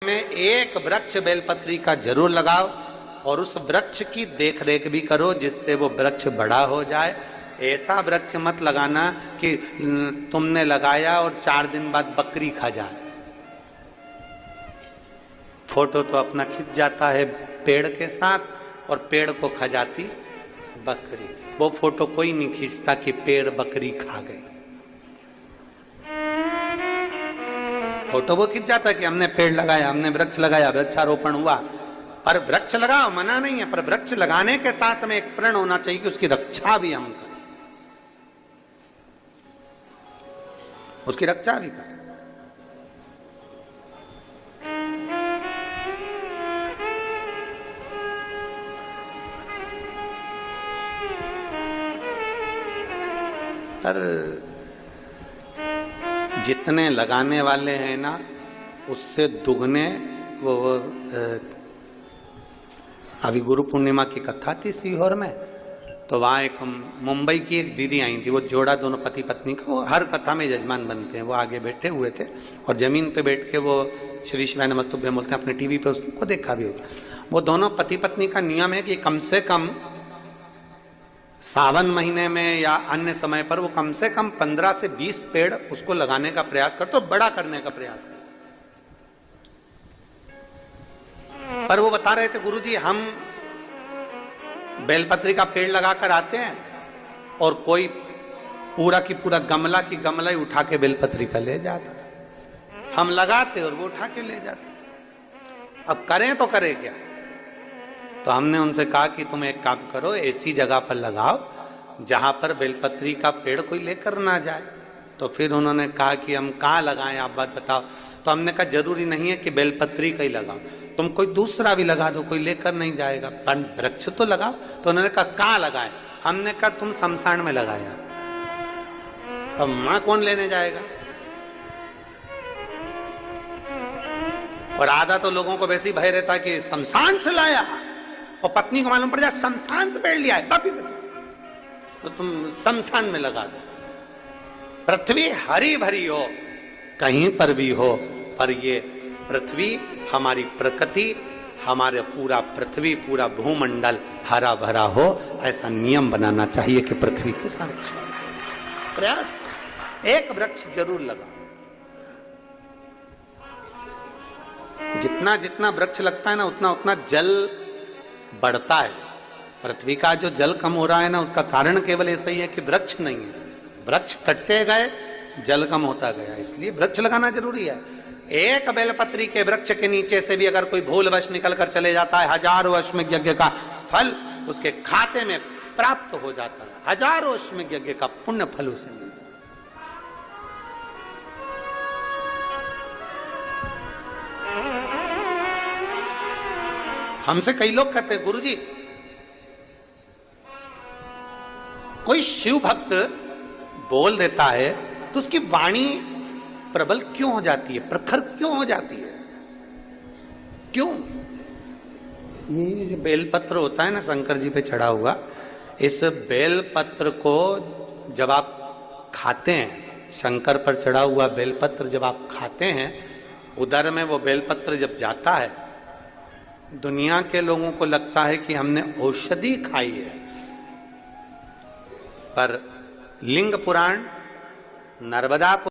में एक वृक्ष बेलपत्री का जरूर लगाओ और उस वृक्ष की देख रेख भी करो जिससे वो वृक्ष बड़ा हो जाए। ऐसा वृक्ष मत लगाना कि तुमने लगाया और 4 दिन बाद बकरी खा जाए। फोटो तो अपना खिंच जाता है पेड़ के साथ और पेड़ को खा जाती बकरी। वो फोटो कोई नहीं खींचता कि पेड़ बकरी खा गई। फोटो वो खिंच जाता है कि हमने पेड़ लगाया, हमने वृक्ष लगाया, वृक्षारोपण हुआ। पर वृक्ष लगाओ, मना नहीं है, पर वृक्ष लगाने के साथ में एक प्रण होना चाहिए कि उसकी रक्षा भी हम करें, उसकी रक्षा भी करें। पर जितने लगाने वाले हैं ना उससे दुगने वो अभी गुरु पूर्णिमा की कथा थी सीहोर में, तो वहाँ एक मुंबई की एक दीदी आई थी। वो जोड़ा दोनों पति पत्नी का, वो हर कथा में यजमान बनते हैं, वो आगे बैठे हुए थे और जमीन पे बैठ के वो श्री शिवाय नमस्तुभ्यम बोलते हैं। अपने टीवी पे उसको देखा भी होगा। वो दोनों पति पत्नी का नियम है कि कम से कम सावन महीने में या अन्य समय पर वो कम से कम 15 से 20 पेड़ उसको लगाने का प्रयास कर, तो बड़ा करने का प्रयास कर। पर वो बता रहे थे गुरुजी हम बेलपत्री का पेड़ लगाकर आते हैं और कोई पूरा की पूरा गमला की गमला ही उठा के बेलपत्री का ले जाता है। हम लगाते और वो उठा के ले जाते। अब करें तो करें क्या? तो हमने उनसे कहा कि तुम एक काम करो, ऐसी जगह पर लगाओ जहां पर बेलपत्री का पेड़ कोई लेकर ना जाए। तो फिर उन्होंने कहा कि हम कहाँ लगाएं, आप बात बताओ। तो हमने कहा जरूरी नहीं है कि बेलपत्री का ही लगाओ, तुम कोई दूसरा भी लगा दो, कोई लेकर नहीं जाएगा, पर वृक्ष तो लगाओ। तो उन्होंने कहा कहाँ लगाए? हमने कहा तुम शमशान में लगाया। अब मां कौन लेने जाएगा? और आधा तो लोगों को वैसे ही भय रहता है कि शमशान से लाया, और पत्नी को मालूम पड़ जाए शमशान से पेड़ लिया है, बापी तो तुम शमशान में लगा दो। पृथ्वी हरी भरी हो, कहीं पर भी हो, पर ये पृथ्वी हमारी प्रकृति, हमारे पूरा पृथ्वी पूरा भूमंडल हरा भरा हो, ऐसा नियम बनाना चाहिए कि पृथ्वी के संरक्षण प्रयास। एक वृक्ष जरूर लगा। जितना जितना वृक्ष लगता है ना उतना उतना जल बढ़ता है। पृथ्वी का जो जल कम हो रहा है ना उसका कारण केवल ऐसा ही है कि वृक्ष नहीं है। वृक्ष कटते गए, जल कम होता गया, इसलिए वृक्ष लगाना जरूरी है। एक बेलपत्री के वृक्ष के नीचे से भी अगर कोई भूलवश निकल कर चले जाता है, 1000 अश्वमेध यज्ञ का फल उसके खाते में प्राप्त हो जाता है। 1000 अश्वमेध यज्ञ का पुण्य फल उसे मिलता है। हमसे कई लोग कहते हैं गुरुजी कोई शिव भक्त बोल देता है तो उसकी वाणी प्रबल क्यों हो जाती है, प्रखर क्यों हो जाती है, क्यों? ये बेलपत्र होता है ना शंकर जी पे चढ़ा हुआ, इस बेलपत्र को जब आप खाते हैं, शंकर पर चढ़ा हुआ बेलपत्र जब आप खाते हैं, उदर में वो बेलपत्र जब जाता है, दुनिया के लोगों को लगता है कि हमने औषधि खाई है। पर लिंग पुराण, नर्मदा